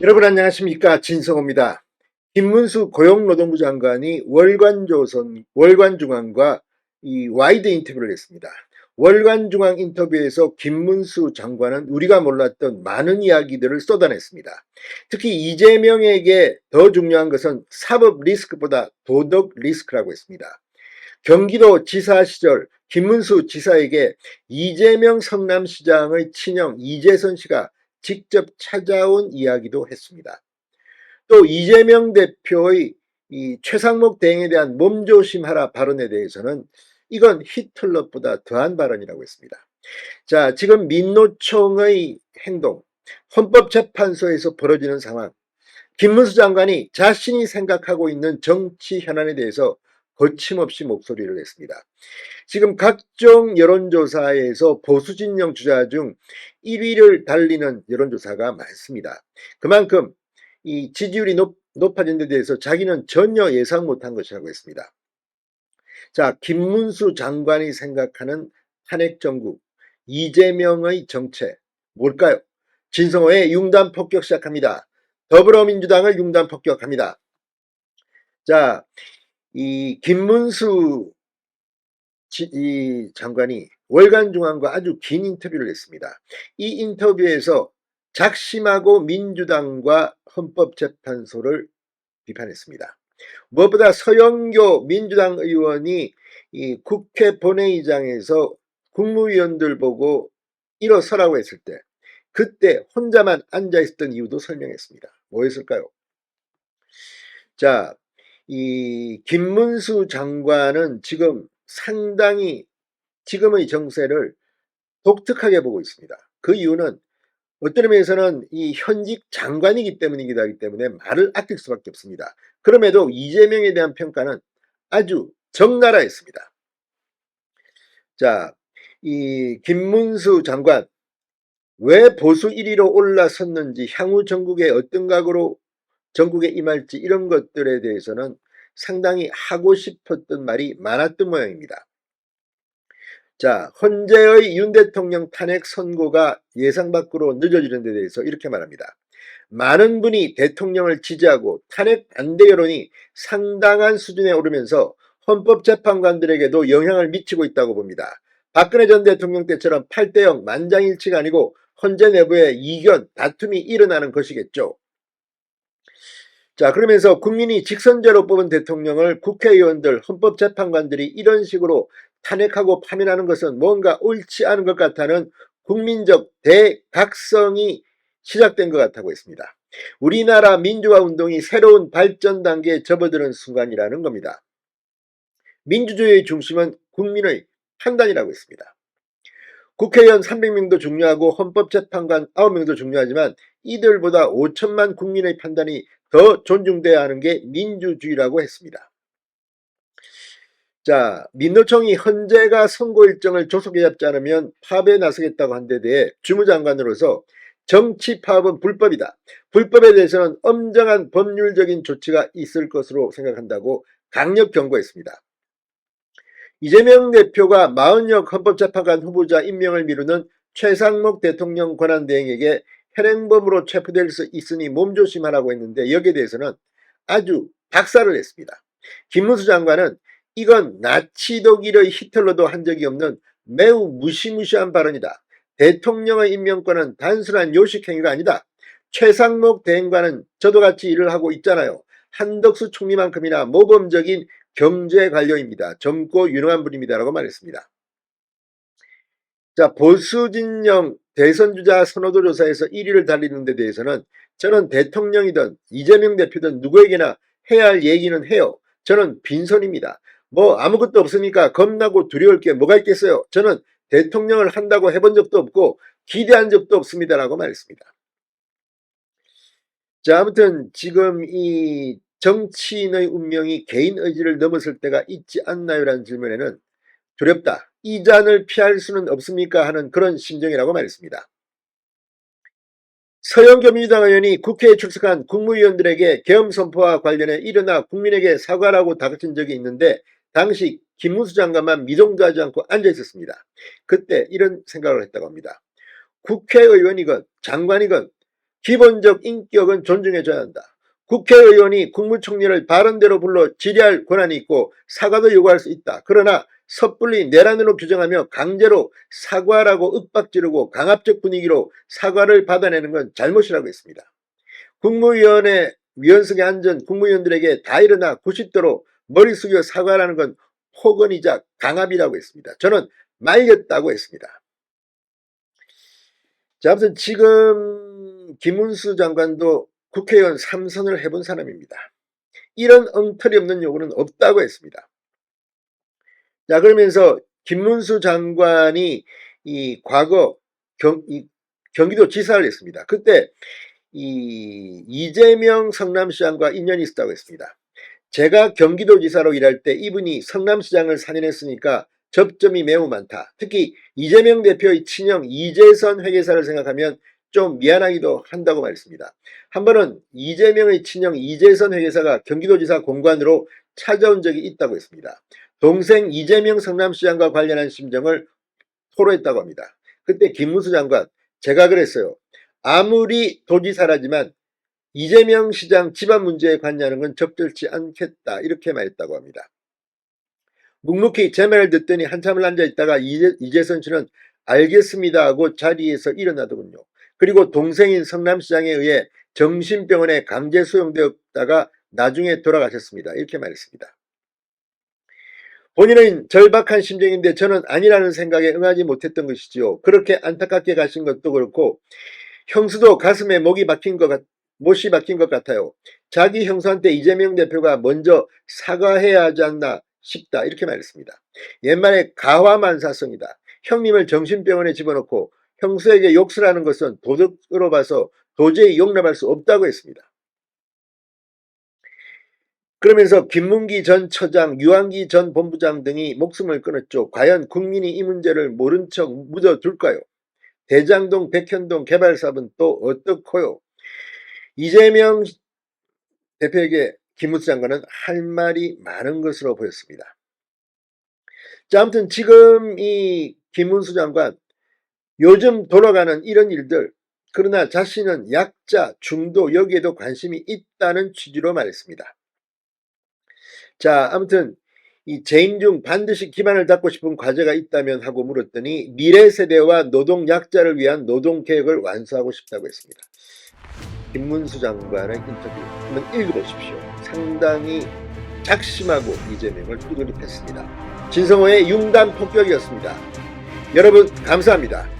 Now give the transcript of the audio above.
여러분 안녕하십니까? 진성호입니다. 김문수 고용노동부 장관이 월간중앙과 이 와이드 인터뷰를 했습니다. 월간중앙 인터뷰에서 김문수 장관은 우리가 몰랐던 많은 이야기들을 쏟아냈습니다. 특히 이재명에게 더 중요한 것은 사법 리스크보다 도덕 리스크라고 했습니다. 경기도 지사 시절 김문수 지사에게 이재명 성남시장의 친형 이재선 씨가 직접 찾아온 이야기도 했습니다. 또 이재명 대표의 이 최상목 대행에 대한 몸조심하라 발언에 대해서는 이건 히틀러보다 더한 발언이라고 했습니다. 자, 지금 민노총의 행동, 헌법재판소에서 벌어지는 상황, 김문수 장관이 자신이 생각하고 있는 정치 현안에 대해서 거침없이 목소리를 냈습니다. 지금 각종 여론조사에서 보수 진영 주자 중 1위를 달리는 여론조사가 많습니다. 그만큼 이 지지율이 높아진 데 대해서 자기는 전혀 예상 못한 것이라고 했습니다. 자, 김문수 장관이 생각하는 탄핵 정국, 이재명의 정체 뭘까요? 진성호의 융단 폭격 시작합니다. 더불어민주당을 융단 폭격합니다. 자, 이 김문수 이 장관이 월간중앙과 아주 긴 인터뷰를 했습니다. 이 인터뷰에서 작심하고 민주당과 헌법재판소를 비판했습니다. 무엇보다 서영교 민주당 의원이 이 국회 본회의장에서 국무위원들 보고 일어서라고 했을 때 그때 혼자만 앉아있었던 이유도 설명했습니다. 뭐였을까요? 자, 이 김문수 장관은 지금 상당히 지금의 정세를 독특하게 보고 있습니다. 그 이유는 어떤 의미에서는 이 현직 장관이기 때문이기도 하기 때문에 말을 아낄 수밖에 없습니다. 그럼에도 이재명에 대한 평가는 아주 적나라했습니다. 자, 이 김문수 장관 왜 보수 1위로 올라섰는지 향후 전국에 어떤 각오로 전국에 임할지 이런 것들에 대해서는 상당히 하고 싶었던 말이 많았던 모양입니다. 자, 헌재의 윤 대통령 탄핵 선고가 예상 밖으로 늦어지는 데 대해서 이렇게 말합니다. 많은 분이 대통령을 지지하고 탄핵 반대 여론이 상당한 수준에 오르면서 헌법재판관들에게도 영향을 미치고 있다고 봅니다. 박근혜 전 대통령 때처럼 8대0 만장일치가 아니고 헌재 내부에 이견, 다툼이 일어나는 것이겠죠. 자, 그러면서 국민이 직선제로 뽑은 대통령을 국회의원들, 헌법재판관들이 이런 식으로 탄핵하고 파면하는 것은 뭔가 옳지 않은 것 같다는 국민적 대각성이 시작된 것 같다고 했습니다. 우리나라 민주화 운동이 새로운 발전 단계에 접어드는 순간이라는 겁니다. 민주주의의 중심은 국민의 판단이라고 했습니다. 국회의원 300명도 중요하고 헌법재판관 9명도 중요하지만 이들보다 5천만 국민의 판단이 더 존중돼야 하는 게 민주주의라고 했습니다. 자, 민노총이 헌재가 선고 일정을 조속히 잡지 않으면 파업에 나서겠다고 한 데 대해 주무장관으로서 정치 파업은 불법이다. 불법에 대해서는 엄정한 법률적인 조치가 있을 것으로 생각한다고 강력 경고했습니다. 이재명 대표가 마흔역 헌법재판관 후보자 임명을 미루는 최상목 대통령 권한대행에게 현행범으로 체포될 수 있으니 몸조심하라고 했는데 여기에 대해서는 아주 박살을 냈습니다. 김문수 장관은 이건 나치 독일의 히틀러도 한 적이 없는 매우 무시무시한 발언이다. 대통령의 임명권은 단순한 요식행위가 아니다. 최상목 대행관은 저도 같이 일을 하고 있잖아요. 한덕수 총리만큼이나 모범적인 경제관료입니다. 젊고 유능한 분입니다라고 말했습니다. 자, 보수진영 대선주자 선호도 조사에서 1위를 달리는 데 대해서는 저는 대통령이든 이재명 대표든 누구에게나 해야 할 얘기는 해요. 저는 빈손입니다. 뭐 아무것도 없으니까 겁나고 두려울 게 뭐가 있겠어요. 저는 대통령을 한다고 해본 적도 없고 기대한 적도 없습니다라고 말했습니다. 자, 아무튼 지금 이 정치인의 운명이 개인 의지를 넘어설 때가 있지 않나요? 라는 질문에는 두렵다. 이 잔을 피할 수는 없습니까? 하는 그런 심정이라고 말했습니다. 서영교 민주당 의원이 국회에 출석한 국무위원들에게 계엄 선포와 관련해 일어나 국민에게 사과라고 다그친 적이 있는데 당시 김문수 장관만 미동도 하지 않고 앉아 있었습니다. 그때 이런 생각을 했다고 합니다. 국회의원이건 장관이건 기본적 인격은 존중해줘야 한다. 국회의원이 국무총리를 발언대로 불러 질의할 권한이 있고 사과도 요구할 수 있다. 그러나 섣불리 내란으로 규정하며 강제로 사과라고 윽박지르고 강압적 분위기로 사과를 받아내는 건 잘못이라고 했습니다. 국무위원회 위원석에 앉은 국무위원들에게 다 일어나 90도로 머리 숙여 사과라는 건 폭언이자 강압이라고 했습니다. 저는 말렸다고 했습니다. 자, 아무튼 지금 김문수 장관도 국회의원 3선을 해본 사람입니다. 이런 엉터리 없는 요구는 없다고 했습니다. 자, 그러면서 김문수 장관이 과거 경기도 지사를 했습니다. 그때 이재명 성남시장과 인연이 있었다고 했습니다. 제가 경기도지사로 일할 때 이분이 성남시장을 사면했으니까 접점이 매우 많다. 특히 이재명 대표의 친형 이재선 회계사를 생각하면 좀 미안하기도 한다고 말했습니다. 한 번은 이재명의 친형 이재선 회계사가 경기도지사 공관으로 찾아온 적이 있다고 했습니다. 동생 이재명 성남시장과 관련한 심정을 토로했다고 합니다. 그때 김문수 장관, 제가 그랬어요. 아무리 도지사라지만 이재명 시장 집안 문제에 관여하는 건 적절치 않겠다. 이렇게 말했다고 합니다. 묵묵히 제 말을 듣더니 한참을 앉아있다가 이재선 씨는 알겠습니다 하고 자리에서 일어나더군요. 그리고 동생인 성남시장에 의해 정신병원에 강제 수용되었다가 나중에 돌아가셨습니다. 이렇게 말했습니다. 본인은 절박한 심정인데 저는 아니라는 생각에 응하지 못했던 것이지요. 그렇게 안타깝게 가신 것도 그렇고 형수도 가슴에 못이 박힌 것 같아요. 자기 형수한테 이재명 대표가 먼저 사과해야 하지 않나 싶다. 이렇게 말했습니다. 옛말에 가화만사성이다. 형님을 정신병원에 집어넣고 형수에게 욕설 하는 것은 도덕으로 봐서 도저히 용납할 수 없다고 했습니다. 그러면서 김문기 전 처장, 유한기 전 본부장 등이 목숨을 끊었죠. 과연 국민이 이 문제를 모른 척 묻어둘까요? 대장동, 백현동 개발 사업은 또 어떻고요? 이재명 대표에게 김문수 장관은 할 말이 많은 것으로 보였습니다. 자, 아무튼 지금 이 김문수 장관 요즘 돌아가는 이런 일들, 그러나 자신은 약자, 중도 여기에도 관심이 있다는 취지로 말했습니다. 자, 아무튼 이 재임 중 반드시 기반을 닦고 싶은 과제가 있다면 하고 물었더니 미래 세대와 노동 약자를 위한 노동 개혁을 완수하고 싶다고 했습니다. 김문수 장관의 인터뷰 한번 읽어보십시오. 상당히 작심하고 이재명을 두드립했습니다. 진성호의 융단 폭격이었습니다. 여러분 감사합니다.